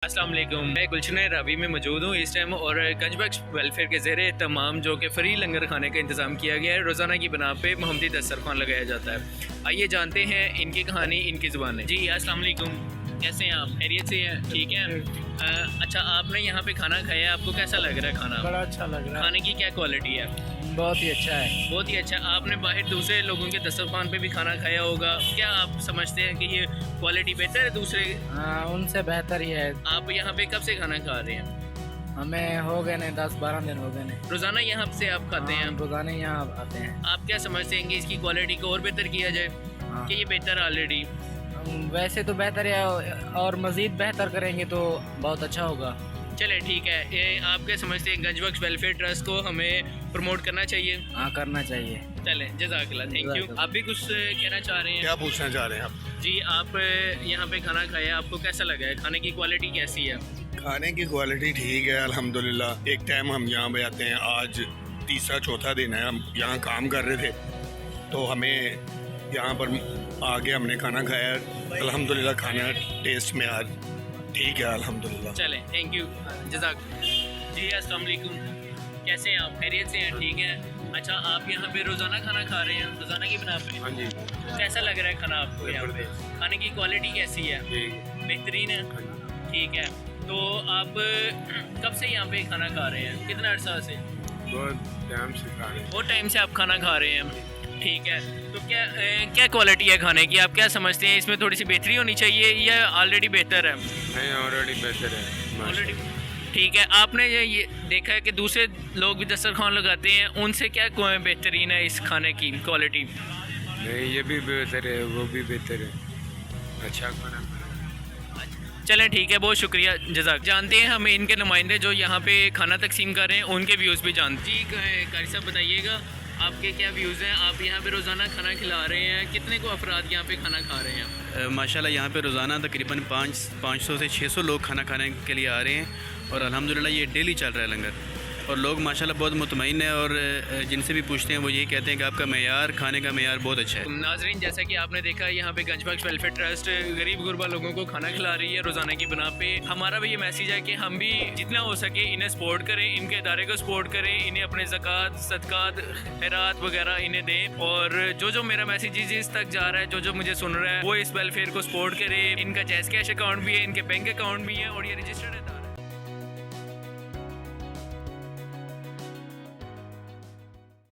अस्सलाम वालेकुम। मैं गुलशन रावी में मौजूद हूँ इस टाइम और गंजबख्श वेलफेयर के ज़रिए तमाम जो कि फ्री लंगर खाने का इंतज़ाम किया गया है। रोज़ाना की बना पे मोहम्मदी दस्तरखान लगाया जाता है। आइए जानते हैं इनकी कहानी, इनकी ज़ुबान है। जी अस्सलाम वालेकुम, कैसे हैं आप? खैरियत से हैं? ठीक है। अच्छा, आपने यहाँ पे खाना खाया, आपको कैसा लग रहा है खाना? बड़ा अच्छा लग रहा है। खाने की क्या क्वालिटी है? बहुत ही अच्छा है। बहुत ही अच्छा। आपने बाहर दूसरे लोगों के दस्तरखान पे भी खाना खाया होगा, क्या आप समझते हैं कि ये क्वालिटी बेहतर है दूसरे? हाँ, उनसे बेहतर ही है। आप यहाँ पे कब से खाना खा रहे हैं? हमें हो गए ने 10-12 दिन हो गए ने। रोज़ाना यहाँ से आप खाते हैं? हम रोजाना यहाँ आते हैं। आप क्या समझते हैं कि इसकी क्वालिटी को और बेहतर किया जाए हाँ। कि ये बेहतर ऑलरेडी? वैसे तो बेहतर है और मज़ीद बेहतर करेंगे तो बहुत अच्छा होगा। चले ठीक है। ये आप क्या समझते हैं गंजबख्श वेलफेयर ट्रस्ट को हमें प्रमोट करना चाहिए? हाँ, करना चाहिए। चले, जज़ाकल्लाह, थैंक यू। जज़ाकल्लाह। आप भी कुछ कहना चाह रहे हैं? क्या पूछना चाह रहे हैं आप? जी, आप यहाँ पे खाना खाया, आपको कैसा लगा है? खाने की क्वालिटी कैसी है? खाने की क्वालिटी ठीक है अल्हम्दुलिल्लाह। एक टाइम हम यहाँ पे आते हैं, आज तीसरा चौथा दिन है हम यहाँ काम कर रहे थे, तो हमें यहाँ पर आके हमने खाना खाया। अल्हम्दुलिल्लाह खाना टेस्ट में आज ठीक है अल्हम्दुलिल्लाह। चले, थैंक यू, जज़ाक। जी अस्सलाम वालेकुम, कैसे हैं आप? खैरियत से हैं? ठीक है। अच्छा, आप यहाँ पे रोज़ाना खाना खा रहे हैं, रोज़ाना की बना पे? हाँ जी, कैसा लग रहा है खाना आपको यहाँ पे? खाने की क्वालिटी कैसी है? बेहतरीन है? ठीक है। तो आप कब से यहाँ पे खाना खा रहे हैं? कितना अर्सा से? बहुत टाइम से खा रहे हैं। बहुत टाइम से आप खाना खा रहे हैं, ठीक है। तो क्या क्वालिटी है खाने की? आप क्या समझते हैं इसमें थोड़ी सी बेहतरी होनी चाहिए या ऑलरेडी बेहतर है? नहीं, ऑलरेडी बेहतर है। ऑलरेडी ठीक है। आपने ये देखा है कि दूसरे लोग भी दस्तरखान लगाते हैं, उनसे क्या बेहतरीन है इस खाने की क्वालिटी? नहीं, ये भी बेहतर है, वो भी बेहतर है। अच्छा खाना। चलें ठीक है, बहुत शुक्रिया, जज़ाक। जानते हैं हम इनके नुमाइंदे जो यहाँ पे खाना तकसीम कर रहे हैं, उनके व्यूज़ भी जानते हैं। जी कारी साहब, बताइएगा आपके क्या व्यूज़ हैं? आप यहाँ पे रोज़ाना खाना खिला रहे हैं, कितने को अफराद यहाँ पे खाना खा रहे हैं? माशाल्लाह यहाँ पे रोज़ाना तकरीबन 500 से 600 लोग खाना खाने के लिए आ रहे हैं और अल्हम्दुलिल्लाह ये डेली चल रहा है लंगर। और लोग माशाल्लाह बहुत मुतमईन है और जिनसे भी पूछते हैं वो यही कहते हैं कि आपका मेयार, खाने का मेयार बहुत अच्छा है। नाजरीन, जैसा कि आपने देखा, यहाँ पे गंजबख्श वेलफेयर ट्रस्ट गरीब गुरबा लोगों को खाना खिला रही है रोज़ाना की बना पे। हमारा भी ये मैसेज है कि हम भी जितना हो सके इन्हें सपोर्ट करें, इनके इदारे को सपोर्ट करें, इन्हें अपने ज़कात, सदकात, खैरात वगैरह इन्हें दें। और जो मेरा मैसेज इस तक जा रहा है, जो मुझे सुन रहा है, वो इस वेलफेयर को सपोर्ट करे। इनका जैज़ कैश अकाउंट भी है, इनके बैंक अकाउंट भी है और ये रजिस्टर्ड है।